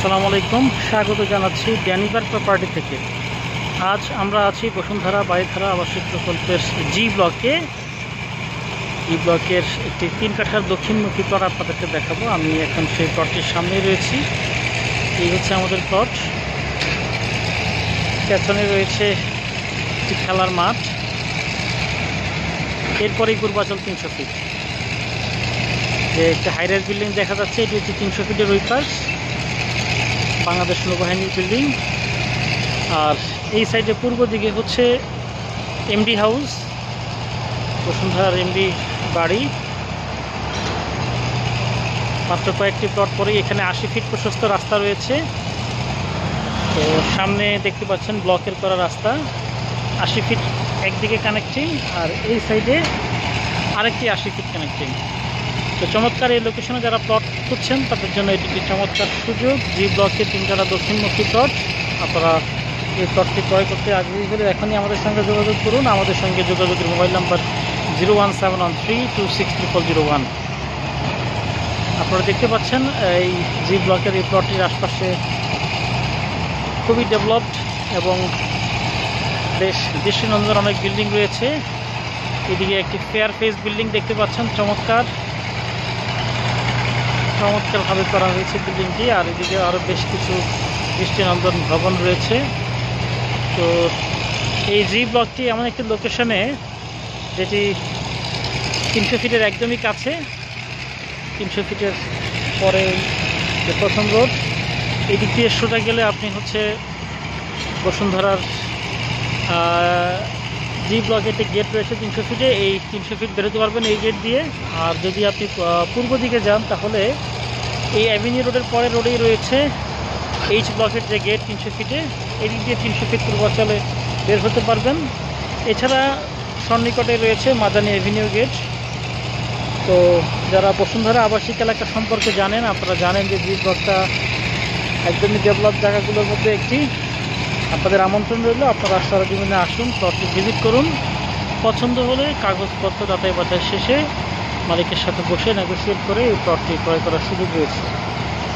আসসালামু আলাইকুম, স্বাগত জানাচ্ছি ড্যানিভার প্রপার্টি থেকে। আজ আমরা আছি বসুন্ধরা বাড়িধারা আবাসিক প্রকল্পের জি ব্লকের একটি 3 কাঠার দক্ষিণমুখী প্লট আপনাদেরকে দেখাবো। আমি এখন সেই প্লটটির সামনে রয়েছি। এই হচ্ছে আমাদের প্লট। পেছনে রয়েছে একটি খেলার মাঠ, এরপরেই পূর্বাচল 300 ফিট। যে একটা হাইরাইজ বিল্ডিং দেখা যাচ্ছে, এটি হচ্ছে 300 ফিটের ওই পাশ, বাংলাদেশ নৌবাহিনীর বিল্ডিং। আর এই সাইডে পূর্ব দিকে হচ্ছে এমডি হাউস, বসুন্ধরার এমডি বাড়ি। মাত্র কয়েকটি প্লট পরেই এখানে 80 ফিট প্রশস্ত রাস্তা রয়েছে। তো সামনে দেখতে পাচ্ছেন ব্লকের করা রাস্তা, 80 ফিট একদিকে কানেক্টিং, আর এই সাইডে আরেকটি 80 ফিট কানেক্টিং। তো চমৎকার এই লোকেশনে যারা প্লট খুঁজছেন তাদের জন্য এটি একটি চমৎকার সুযোগ। জি ব্লকের 3 কাঠা দক্ষিণমুখী প্লট। আপনারা এই প্লটটি ক্রয় করতে আগ্রহী হলে এখনই আমাদের সঙ্গে যোগাযোগ করুন। আমাদের সঙ্গে যোগাযোগের মোবাইল নাম্বার 01713260001। আপনারা দেখতে পাচ্ছেন এই জি ব্লকের এই প্লটটির আশপাশে খুবই ডেভেলপড এবং বেশ দৃষ্টিনন্দন অনেক বিল্ডিং রয়েছে। এদিকে একটি ফেয়ার ফেস বিল্ডিং দেখতে পাচ্ছেন, চমৎকারভাবে করা হয়েছে বিল্ডিংটি। আর এদিকে আরও বেশ কিছু দৃষ্টিনন্দন ভবন রয়েছে। তো এই জি ব্লকটি এমন একটি লোকেশনে যেটি 300 ফিটের একদমই কাছে। 300 ফিটের পরে যে প্রথম রোড, এই দিক দিয়ে সোজা গেলে আপনি হচ্ছে বসুন্ধরার জি ব্লকে একটি গেট রয়েছে 300 ফিটে, এই 300 ফিট বেরোতে পারবেন এই গেট দিয়ে। আর যদি আপনি পূর্ব দিকে যান তাহলে এই অ্যাভিনিউ রোডের পরে রোডেই রয়েছে এইচ ব্লকের যে গেট 300 ফিটে, এই দিক দিয়ে 300 ফিট পূর্বাচলে বের হতে পারবেন। এছাড়া সন্নিকটে রয়েছে মাদানী অ্যাভিনিউ গেট। তো যারা বসুন্ধরা আবাসিক এলাকা সম্পর্কে জানেন, আপনারা জানেন যে জি ব্লকটা একদমই ডেভেলপ জায়গাগুলোর মধ্যে একটি। আপনাদের আমন্ত্রণ রইল, আপনারা সরজমিনে আসুন, প্লটটি ভিজিট করুন। পছন্দ হলে কাগজপত্র যাচাই বাছাই শেষে মালিকের সাথে বসে নেগোসিয়েট করে এই প্লটটি ক্রয় করার সুযোগ রয়েছে।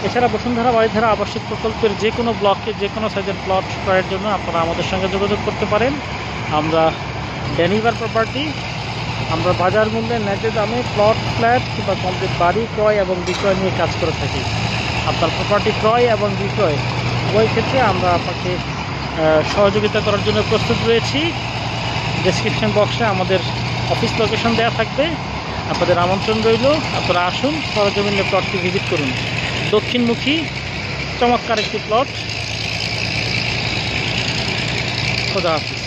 এছাড়া বসুন্ধরা বাড়িধারা আবাসিক প্রকল্পের যে কোনো ব্লকে যে কোনো সাইজের প্লট ক্রয়ের জন্য আপনারা আমাদের সঙ্গে যোগাযোগ করতে পারেন। আমরা ড্যানিভার প্রপার্টি, আমরা বাজার মূল্যে ন্যায্য দামে প্লট, ফ্ল্যাট কিংবা কমপ্লিট বাড়ি ক্রয় এবং বিক্রয় নিয়ে কাজ করে থাকি। আপনার প্রপার্টি ক্রয় এবং বিক্রয় উভয় ক্ষেত্রে আমরা আপনাকে সহযোগিতা করার জন্য প্রস্তুত রয়েছি। ডেসক্রিপশন বক্সে আমাদের অফিস লোকেশন দেওয়া থাকবে, আপনাদের আমন্ত্রণ রইল। আপনারা আসুন, সরজমিনে প্লটটি ভিজিট করুন। দক্ষিণমুখী চমৎকার একটি প্লট। খোদা হাফেজ।